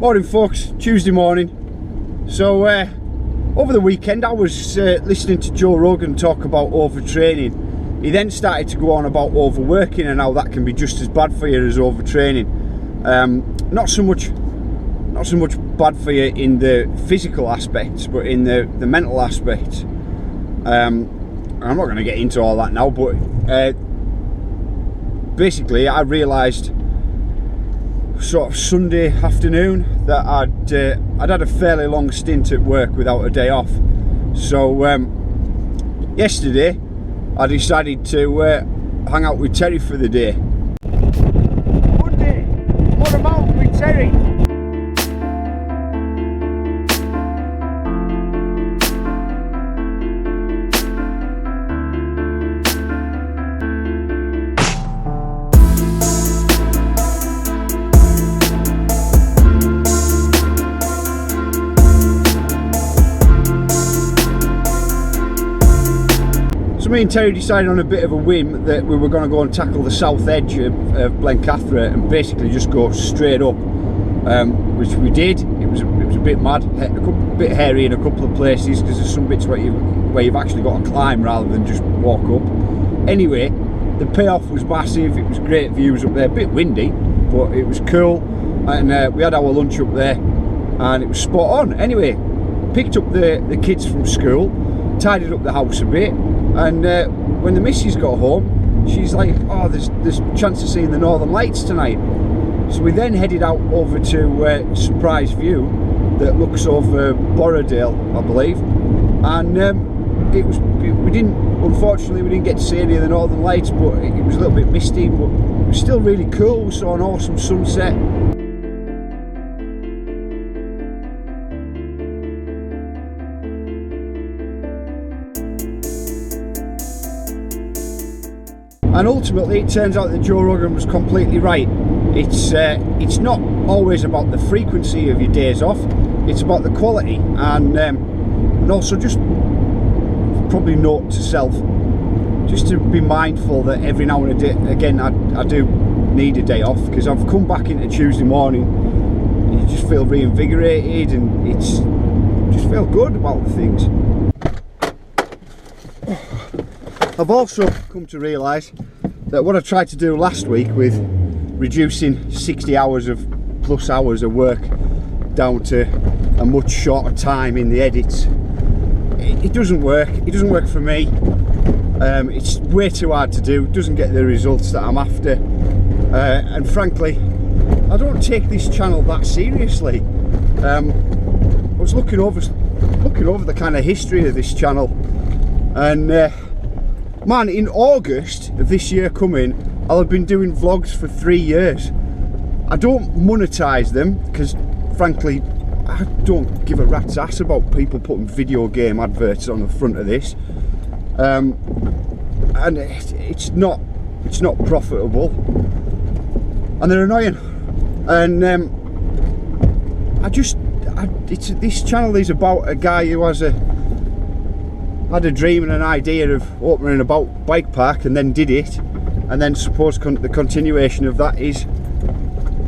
Morning folks, Tuesday morning. So over the weekend I was listening to Joe Rogan talk about overtraining. He then started to go on about overworking and how that can be just as bad for you as overtraining. Not so much bad for you in the physical aspects, but in the mental aspects. I'm not going to get into all that now, but basically I realised sort of Sunday afternoon that I'd had a fairly long stint at work without a day off. So yesterday I decided to hang out with Terry for the day. Monday, what about with Terry? Me and Terry decided on a bit of a whim that we were going to go and tackle the south edge of Blencathra and basically just go straight up, which we did. It was a bit mad, a bit hairy in a couple of places because there's some bits where you've actually got to climb rather than just walk up. Anyway, the payoff was massive. It was great views up there, a bit windy, but it was cool, and we had our lunch up there and it was spot on. Anyway, picked up the kids from school, tidied up the house a bit, and when the missus got home, she's like, oh, there's a chance of seeing the Northern Lights tonight. So we then headed out over to Surprise View that looks over Borrowdale, I believe, and unfortunately we didn't get to see any of the Northern Lights, but it was a little bit misty, but it was still really cool. We saw an awesome sunset. And ultimately it turns out that Joe Rogan was completely right. It's not always about the frequency of your days off, it's about the quality, and also just probably note to self, just to be mindful that every now and again I do need a day off, because I've come back into Tuesday morning and you just feel reinvigorated and it's just feel good about the things. I've also come to realise that what I tried to do last week with reducing 60 hours of plus hours of work down to a much shorter time in the edits, it doesn't work. It doesn't work for me. It's way too hard to do. It doesn't get the results that I'm after, and frankly I don't take this channel that seriously. I was looking over the kind of history of this channel, and man, in August of this year coming, I'll have been doing vlogs for 3 years. I don't monetize them because, frankly, I don't give a rat's ass about people putting video game adverts on the front of this, and it's not profitable, and they're annoying. And this channel is about a guy who had a dream and an idea of opening a bike park and then did it, and then suppose the continuation of that is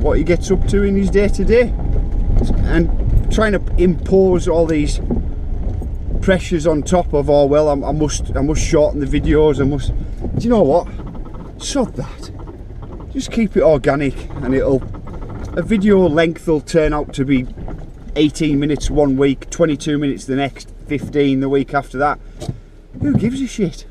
what he gets up to in his day-to-day, and trying to impose all these pressures on top of, oh well, I must shorten the videos, do you know what, sod that, just keep it organic, and a video length will turn out to be 18 minutes one week, 22 minutes the next, 15 the week after that. Who gives a shit?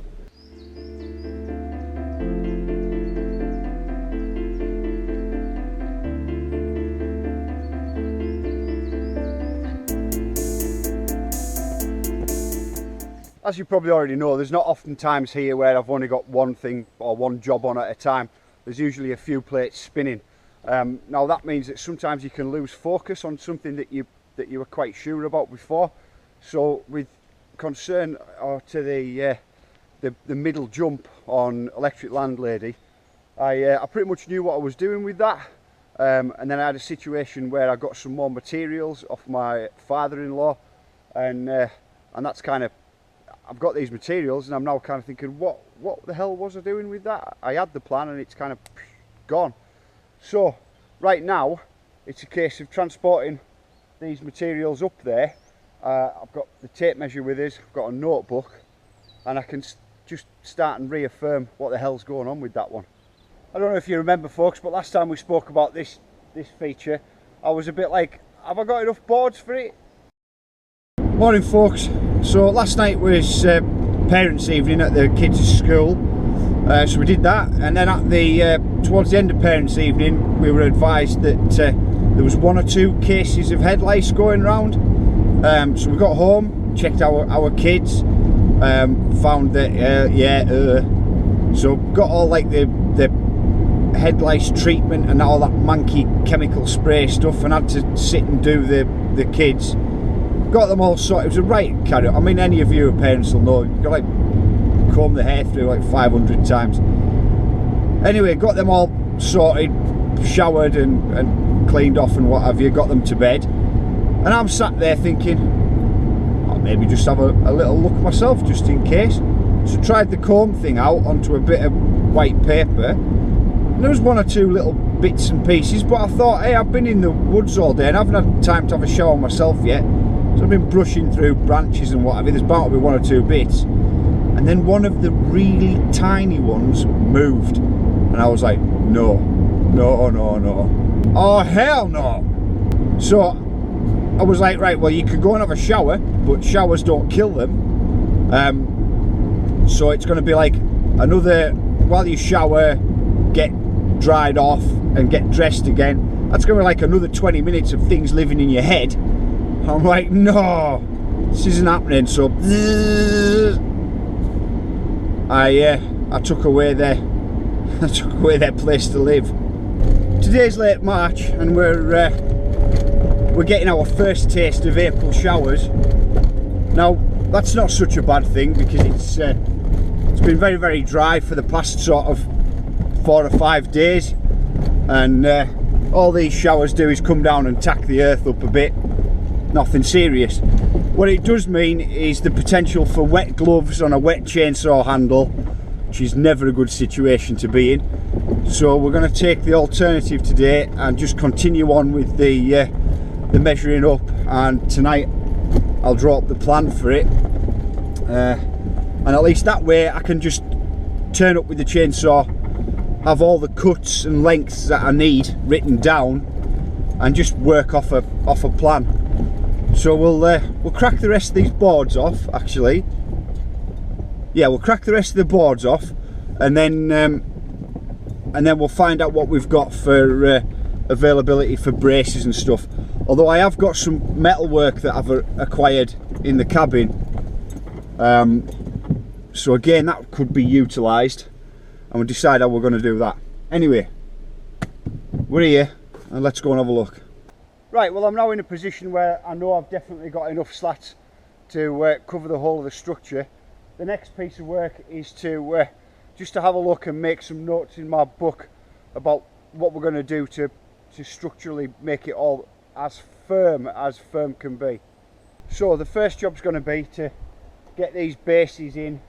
As you probably already know, there's not often times here where I've only got one thing or one job on at a time. There's usually a few plates spinning. Now that means that sometimes you can lose focus on something that you were quite sure about before. So with concern to the middle jump on Electric Landlady, I pretty much knew what I was doing with that, and then I had a situation where I got some more materials off my father-in-law, and that's kind of, I've got these materials and I'm now kind of thinking, what the hell was I doing with that? I had the plan and it's kind of gone. So right now it's a case of transporting these materials up there. I've got the tape measure with us, I've got a notebook, and I can just start and reaffirm what the hell's going on with that one. I don't know if you remember, folks, but last time we spoke about this feature, I was a bit like, have I got enough boards for it? Morning, folks. So last night was parents' evening at the kids' school, so we did that, and then at the towards the end of parents' evening we were advised that there was 1 or 2 cases of head lice going round. So we got home, checked our kids, found that so got all like the head lice treatment and all that manky chemical spray stuff, and had to sit and do the kids. Got them all sorted. It was a right carry on. I mean, any of you parents will know, you've got like comb the hair through like 500 times. Anyway, got them all sorted, showered and cleaned off and what have you, got them to bed, and I'm sat there thinking, I'll maybe just have a little look myself just in case. So tried the comb thing out onto a bit of white paper, and there was 1 or 2 little bits and pieces, but I thought, hey, I've been in the woods all day and I haven't had time to have a shower myself yet, so I've been brushing through branches and what have you. There's bound to be 1 or 2 bits, and then one of the really tiny ones moved, and I was like, no, oh hell no. So I was like, right, well, you can go and have a shower, but showers don't kill them. So it's going to be like another, while you shower, get dried off and get dressed again, that's going to be like another 20 minutes of things living in your head. I'm like, no, this isn't happening. So I took away their place to live. Today's late March, and we're getting our first taste of April showers. Now that's not such a bad thing, because it's been very, very dry for the past sort of 4 or 5 days, and all these showers do is come down and tack the earth up a bit. Nothing serious. What it does mean is the potential for wet gloves on a wet chainsaw handle, which is never a good situation to be in. So we're going to take the alternative today and just continue on with the measuring up, and tonight I'll draw up the plan for it, and at least that way I can just turn up with the chainsaw, have all the cuts and lengths that I need written down, and just work off a plan. So we'll crack the rest of these boards off, actually. Yeah, we'll crack the rest of the boards off, and then we'll find out what we've got for availability for braces and stuff. Although I have got some metal work that I've acquired in the cabin, so again that could be utilised, and we'll decide how we're going to do that. Anyway, we're here, and let's go and have a look. Right, well, I'm now in a position where I know I've definitely got enough slats to cover the whole of the structure. The next piece of work is to just to have a look and make some notes in my book about what we're going to do to structurally make it all as firm can be. So the first job's going to be to get these bases in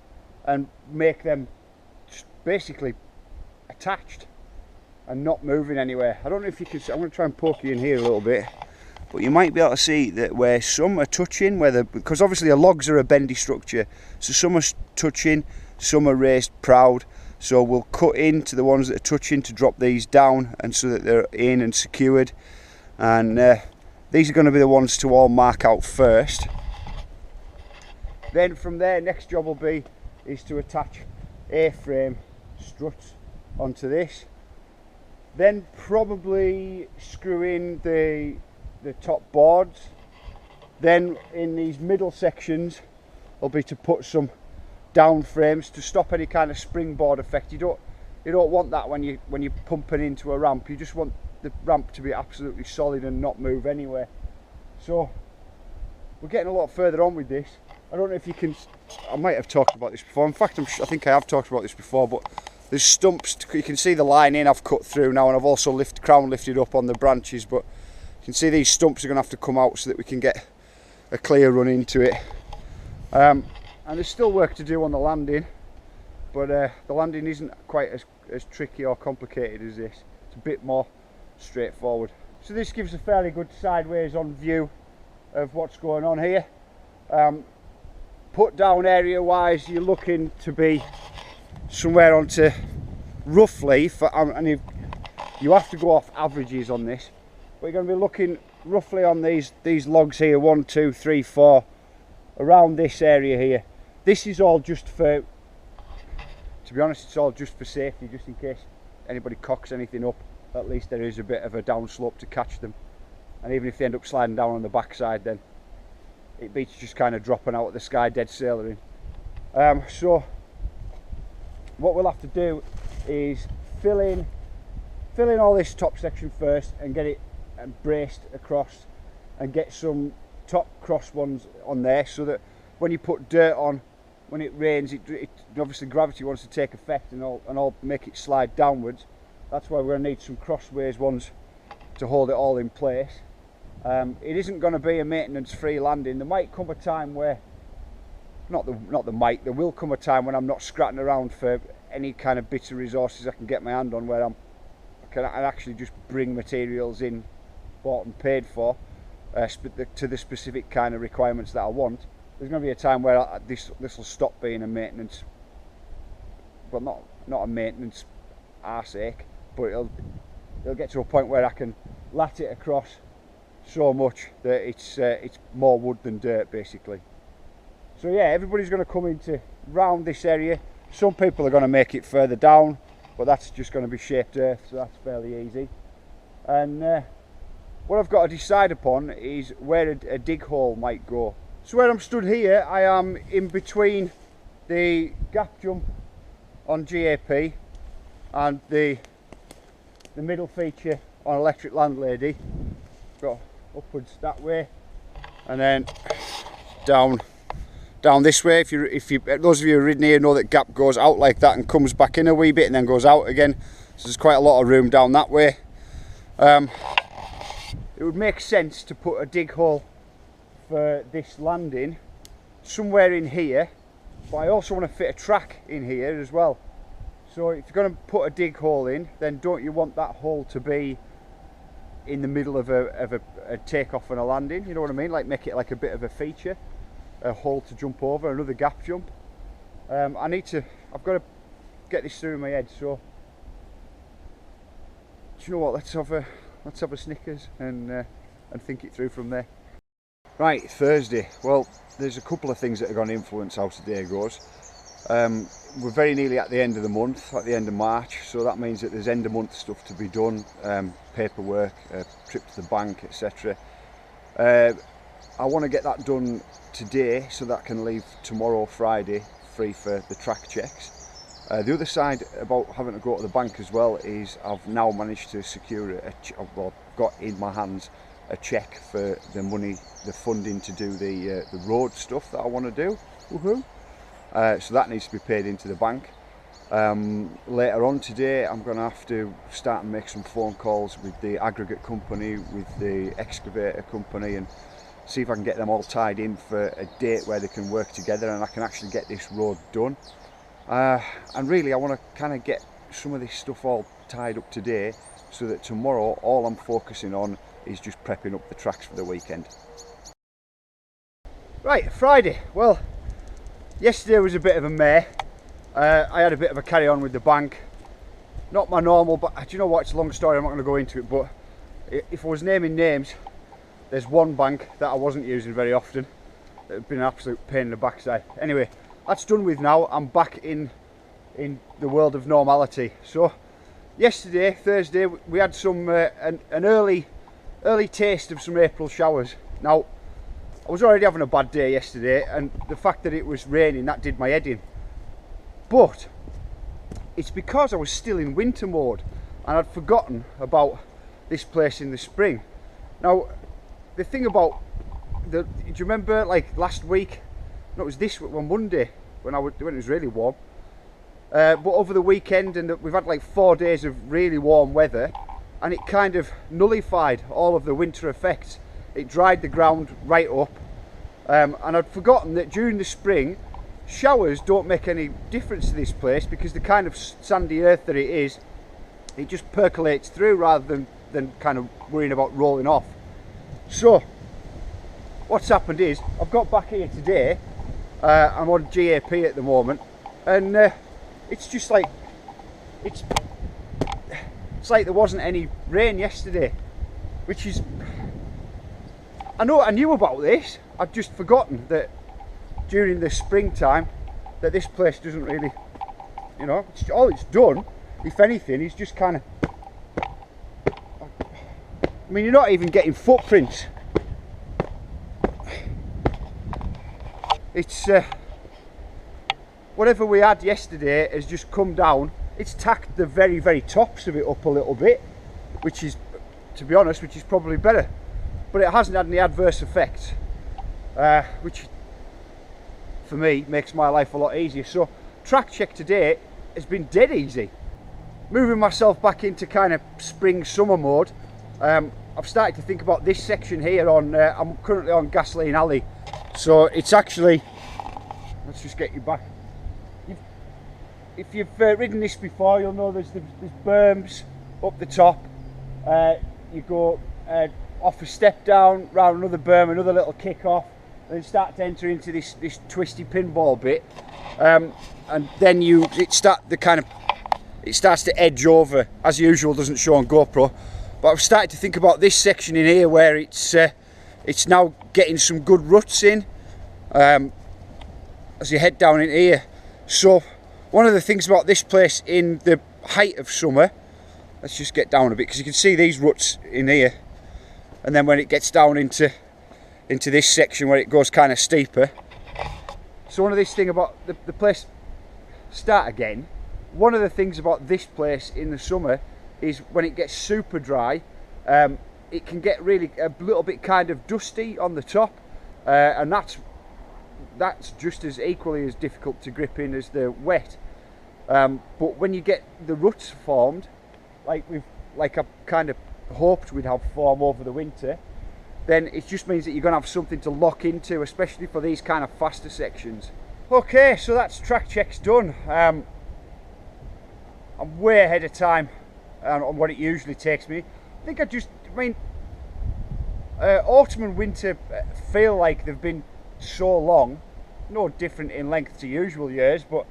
and make them basically attached and not moving anywhere. I don't know if you can see, I'm going to try and poke you in here a little bit, but you might be able to see that where some are touching, because obviously the logs are a bendy structure, so some are touching, some are raised proud. So we'll cut into the ones that are touching to drop these down, and so that they're in and secured, and these are going to be the ones to all mark out first. Then from there, next job will be to attach A-frame struts onto this, then probably screw in the top boards. Then in these middle sections will be to put some down frames to stop any kind of springboard effect. You don't want that when you're pumping into a ramp. You just want the ramp to be absolutely solid and not move anywhere. So we're getting a lot further on with this. I don't know if you can, I might have talked about this before. In fact, I think I have talked about this before, but there's stumps, you can see the line in I've cut through now, and I've also crown lifted up on the branches, but you can see these stumps are going to have to come out so that we can get a clear run into it. And there's still work to do on the landing, but the landing isn't quite as tricky or complicated as this. It's a bit more straightforward. So this gives a fairly good sideways on view of what's going on here. Put down area wise, you're looking to be somewhere onto roughly, and you have to go off averages on this, but you're going to be looking roughly on these logs here, 1, 2, 3, 4, around this area here. This is all just for, to be honest, it's all just for safety, just in case anybody cocks anything up. At least there is a bit of a downslope to catch them, and even if they end up sliding down on the backside, then it beats just kind of dropping out of the sky dead sailing. So what we'll have to do is fill in all this top section first and get it braced across, and get some top cross ones on there, so that when you put dirt on, when it rains, it obviously gravity wants to take effect and all make it slide downwards. That's why we're going to need some crossways ones to hold it all in place. It isn't going to be a maintenance free landing. There might come a time where, there will come a time when I'm not scratching around for any kind of bits of resources I can get my hand on, where I can actually just bring materials in bought and paid for to the specific kind of requirements that I want. There's going to be a time where this will stop being a maintenance, well, not a maintenance arse ache, but it'll get to a point where I can lat it across so much that it's more wood than dirt, basically. So yeah, everybody's going to come into round this area. Some people are going to make it further down, but that's just going to be shaped earth, so that's fairly easy. And what I've got to decide upon is where a dig hole might go. So where I'm stood here, I am in between the gap jump on GAP and the middle feature on Electric Landlady. Got upwards that way, and then down this way. If you those of you who are ridden here know that gap goes out like that and comes back in a wee bit and then goes out again, so there's quite a lot of room down that way. It would make sense to put a dig hole for this landing somewhere in here, but I also want to fit a track in here as well. So if you're going to put a dig hole in, then don't you want that hole to be in the middle of a takeoff and a landing? You know what I mean? Like make it like a bit of a feature, a hole to jump over, another gap jump. I've got to get this through my head. So do you know what? Let's have a Snickers and think it through from there. Right, Thursday. Well, there's a couple of things that are going to influence how today goes. We're very nearly at the end of the month, at the end of March, so that means that there's end of month stuff to be done, paperwork, trip to the bank, etc. I want to get that done today so that I can leave tomorrow, Friday, free for the track checks. The other side about having to go to the bank as well is I've now managed to secure got in my hands a cheque for the money, the funding to do the road stuff that I want to do. Woohoo! So that needs to be paid into the bank. Later on today, I'm going to have to start and make some phone calls with the aggregate company, with the excavator company, and see if I can get them all tied in for a date where they can work together and I can actually get this road done. And really, I want to kind of get some of this stuff all tied up today, so that tomorrow all I'm focusing on is just prepping up the tracks for the weekend. Right, Friday. Well, yesterday was a bit of a mare. I had a bit of a carry on with the bank. Not my normal, but do you know what? It's a long story, I'm not going to go into it, but if I was naming names, there's one bank that I wasn't using very often. It had been an absolute pain in the backside. Anyway, that's done with now. I'm back in the world of normality. So yesterday, Thursday, we had some an early taste of some April showers. Now, I was already having a bad day yesterday, and the fact that it was raining, that did my head in. But it's because I was still in winter mode and I'd forgotten about this place in the spring. Now, the thing about do you remember like last week? No, it was this on Monday when it was really warm. But over the weekend, and we've had like 4 days of really warm weather, and it kind of nullified all of the winter effects. It dried the ground right up, and I'd forgotten that during the spring, showers don't make any difference to this place, because the kind of sandy earth that it is, it just percolates through rather than than kind of worrying about rolling off. So what's happened is I've got back here today. I'm on GAP at the moment, and it's just like it's like there wasn't any rain yesterday, which is, I knew about this. I've just forgotten that during the springtime that this place doesn't really, you know, all it's done, if anything, is just kind of, I mean, you're not even getting footprints. It's whatever we had yesterday has just come down. It's tacked the very, very tops of it up a little bit, which is, to be honest, which is probably better. But it hasn't had any adverse effects, which for me makes my life a lot easier. So track check today has been dead easy. Moving myself back into kind of spring summer mode, I've started to think about this section here on, I'm currently on Gasoline Alley. So it's actually, let's just get you back. If you've ridden this before, you'll know there's berms up the top. You go off a step down, round another berm, another little kick off, and then start to enter into this twisty pinball bit. And then it starts to edge over, as usual. Doesn't show on GoPro, but I've started to think about this section in here where it's now getting some good ruts in as you head down in here. So one of the things about this place in the height of summer, let's just get down a bit, because you can see these ruts in here, and then when it gets down into this section where it goes kind of steeper. So one of these things about the place, start again, one of the things about this place in the summer is when it gets super dry, it can get really a little bit kind of dusty on the top, and that's just as equally as difficult to grip in as the wet. But when you get the ruts formed, like I kind of hoped we'd have form over the winter, then it just means that you're going to have something to lock into, especially for these kind of faster sections. Okay, so that's track checks done. I'm way ahead of time on what it usually takes me. I think autumn and winter feel like they've been so long, no different in length to usual years, but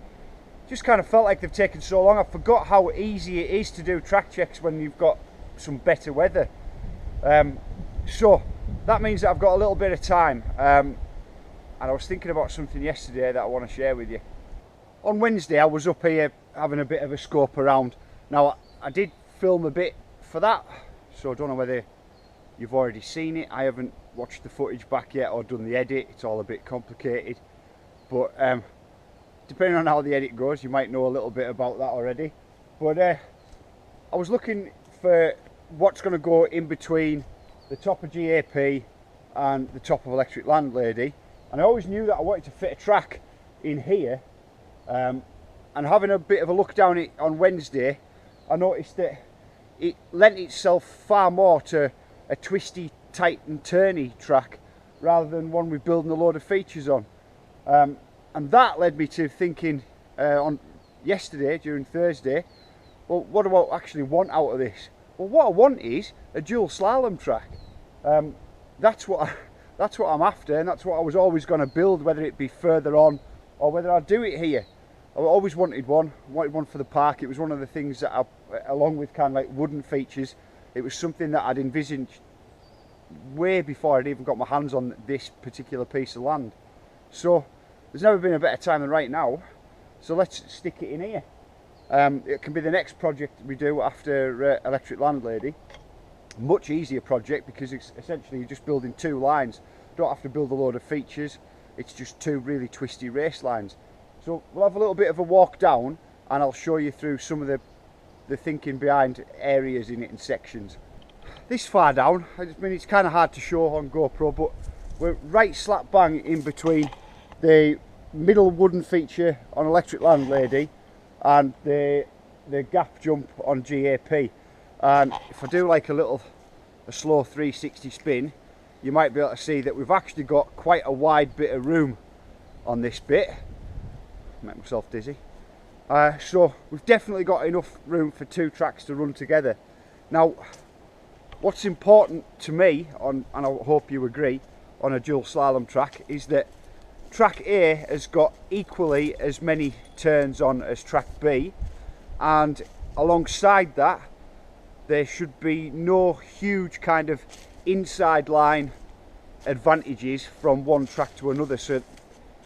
just kind of felt like they've taken so long. I forgot how easy it is to do track checks when you've got some better weather. So that means that I've got a little bit of time, and I was thinking about something yesterday that I want to share with you. On Wednesday I was up here having a bit of a scope around. Now I did film a bit for that, so I don't know whether you've already seen it. I haven't watched the footage back yet or done the edit. It's all a bit complicated, but depending on how the edit goes, you might know a little bit about that already. But I was looking for what's going to go in between the top of GAP and the top of Electric Landlady, and I always knew that I wanted to fit a track in here, and having a bit of a look down it on Wednesday, I noticed that it lent itself far more to a twisty, tight and turny track rather than one with building a load of features on. And that led me to thinking on yesterday, during Thursday, well, what do I actually want out of this? Well, what I want is a dual slalom track. That's what I'm after, and that's what I was always going to build, whether it be further on or whether I do it here. I always wanted one for the park. It was one of the things that along with kind of like wooden features, it was something that I'd envisaged way before I'd even got my hands on this particular piece of land. So there's never been a better time than right now, so let's stick it in here. It can be the next project we do after Electric Landlady. Much easier project, because it's essentially you're just building two lines. You don't have to build a load of features, it's just two really twisty race lines. So we'll have a little bit of a walk down and I'll show you through some of the thinking behind areas in it and sections. This far down, I mean, it's kind of hard to show on GoPro, but we're right slap bang in between the middle wooden feature on Electric Landlady and the gap jump on GAP. And if I do like a slow 360 spin, you might be able to see that we've actually got quite a wide bit of room on this bit. Make myself dizzy. So we've definitely got enough room for two tracks to run together. Now, what's important to me, and I hope you agree, on a dual slalom track is that track A has got equally as many turns on as track B, and alongside that there should be no huge kind of inside line advantages from one track to another. So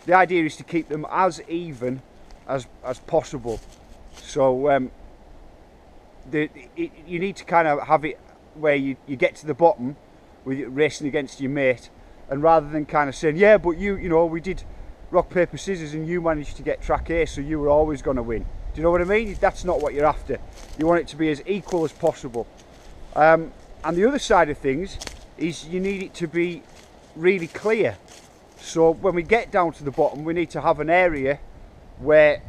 the idea is to keep them as even as possible. So you need to kind of have it where you get to the bottom with racing against your mate, and rather than kind of saying, yeah, but you know, we did rock paper scissors and you managed to get track A, so you were always going to win. Do you know what I mean? That's not what you're after. You want it to be as equal as possible. And the other side of things is you need it to be really clear. So when we get down to the bottom, we need to have an area where,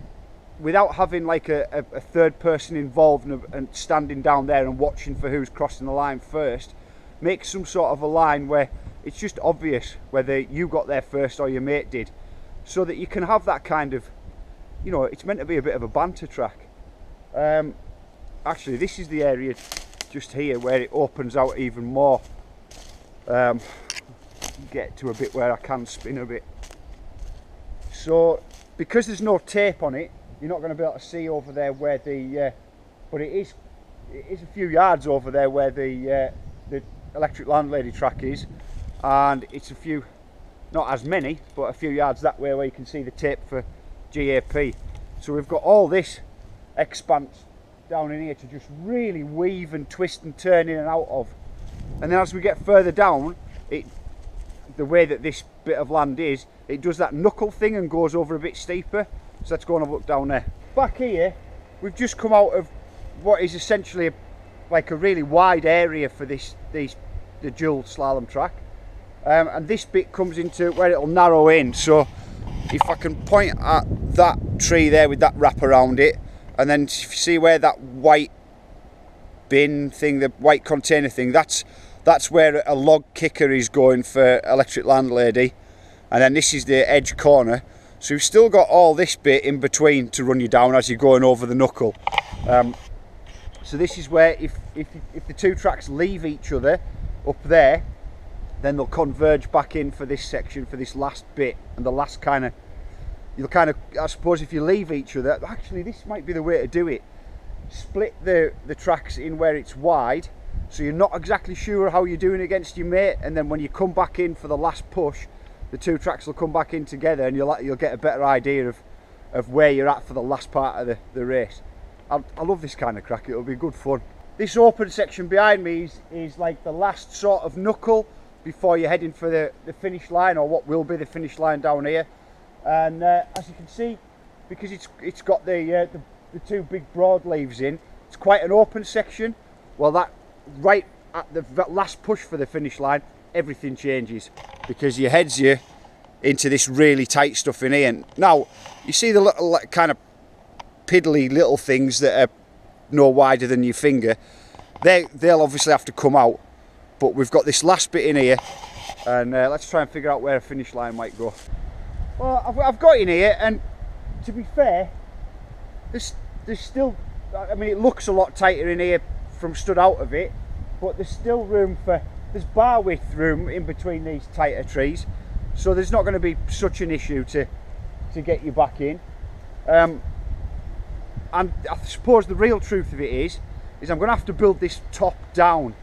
without having like a third person involved and standing down there and watching for who's crossing the line first, make some sort of a line where it's just obvious whether you got there first or your mate did, so that you can have that kind of, you know, it's meant to be a bit of a banter track. Actually, this is the area just here where it opens out even more. Get to a bit where I can spin a bit. So because there's no tape on it, you're not going to be able to see over there where the but it is a few yards over there where the electric landlady track is, and it's a few, not as many, but a few yards that way where you can see the tape for GAP. So we've got all this expanse down in here to just really weave and twist and turn in and out of. And then as we get further down, the way that this bit of land is, it does that knuckle thing and goes over a bit steeper. So let's go and have a look down there. Back here, we've just come out of what is essentially like a really wide area for the dual slalom track. And this bit comes into where it'll narrow in. So if I can point at that tree there with that wrap around it, and then see where that white bin thing, the white container thing, that's where a log kicker is going for electric landlady. And then this is the edge corner. So you've still got all this bit in between to run you down as you're going over the knuckle. So this is where if the two tracks leave each other up there, then they'll converge back in for this section, for this last bit, and the last kind of, you'll kind of, I suppose if you leave each other, actually this might be the way to do it. Split the tracks in where it's wide, so you're not exactly sure how you're doing against your mate, and then when you come back in for the last push, the two tracks will come back in together, and you'll get a better idea of where you're at for the last part of the race. I love this kind of crack, it'll be good fun. This open section behind me is like the last sort of knuckle before you're heading for the finish line, or what will be the finish line down here. And as you can see, because it's got the two big broadleaves in, it's quite an open section. Well, that right at the last push for the finish line, everything changes, because you heads you into this really tight stuff in here. Now you see the little kind of piddly little things that are no wider than your finger, they'll obviously have to come out, but we've got this last bit in here, and let's try and figure out where a finish line might go. Well, I've got in here, and to be fair, there's still, I mean, it looks a lot tighter in here from stood out of it, but there's still room for, there's bar width room in between these tighter trees, so there's not going to be such an issue to get you back in. And I suppose the real truth of it is I'm going to have to build this top down,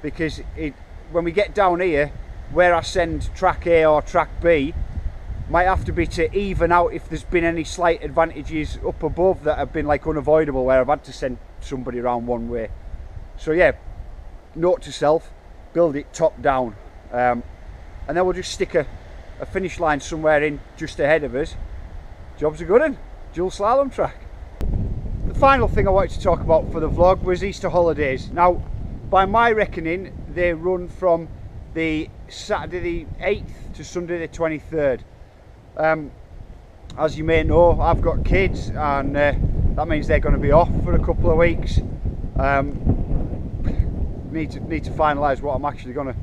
because when we get down here, where I send track A or track B, might have to be to even out if there's been any slight advantages up above that have been like unavoidable, where I've had to send somebody around one way. So yeah, note to self, build it top down, and then we'll just stick a finish line somewhere in just ahead of us. Job's a good one, dual slalom track. The final thing I wanted to talk about for the vlog was Easter holidays. Now, by my reckoning, they run from the Saturday the 8th to Sunday the 23rd. As you may know, I've got kids, and that means they're going to be off for a couple of weeks. Need to finalise what I'm actually going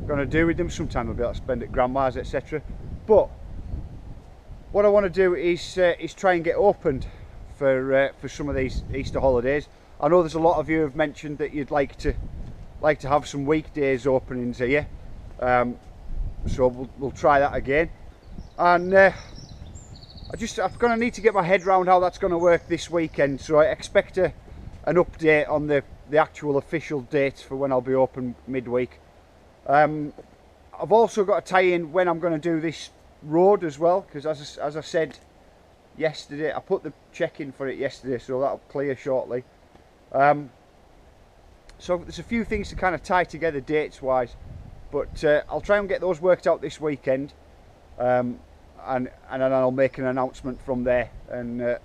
to do with them. Sometime I'll be able to spend at grandma's, etc. But what I want to do is try and get opened for some of these Easter holidays. I know there's a lot of you have mentioned that you'd like to like to have some weekdays openings here, so we'll try that again. And I'm going to need to get my head around how that's going to work this weekend, so I expect an update on the actual official dates for when I'll be open midweek. I've also got to tie in when I'm going to do this road as well, because as I said yesterday, I put the check in for it yesterday, so that'll clear shortly. So there's a few things to kind of tie together dates wise, but I'll try and get those worked out this weekend, and then I'll make an announcement from there and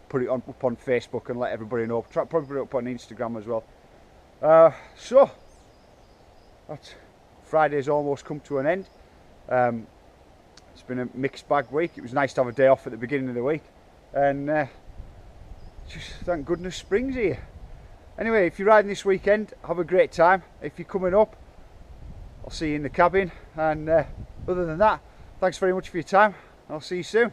put it up on Facebook and let everybody know. Probably put it up on Instagram as well. So that's Friday's almost come to an end. It's been a mixed bag week. It was nice to have a day off at the beginning of the week, and just thank goodness spring's here. Anyway, if you're riding this weekend, have a great time. If you're coming up, I'll see you in the cabin, and other than that, thanks very much for your time. I'll see you soon.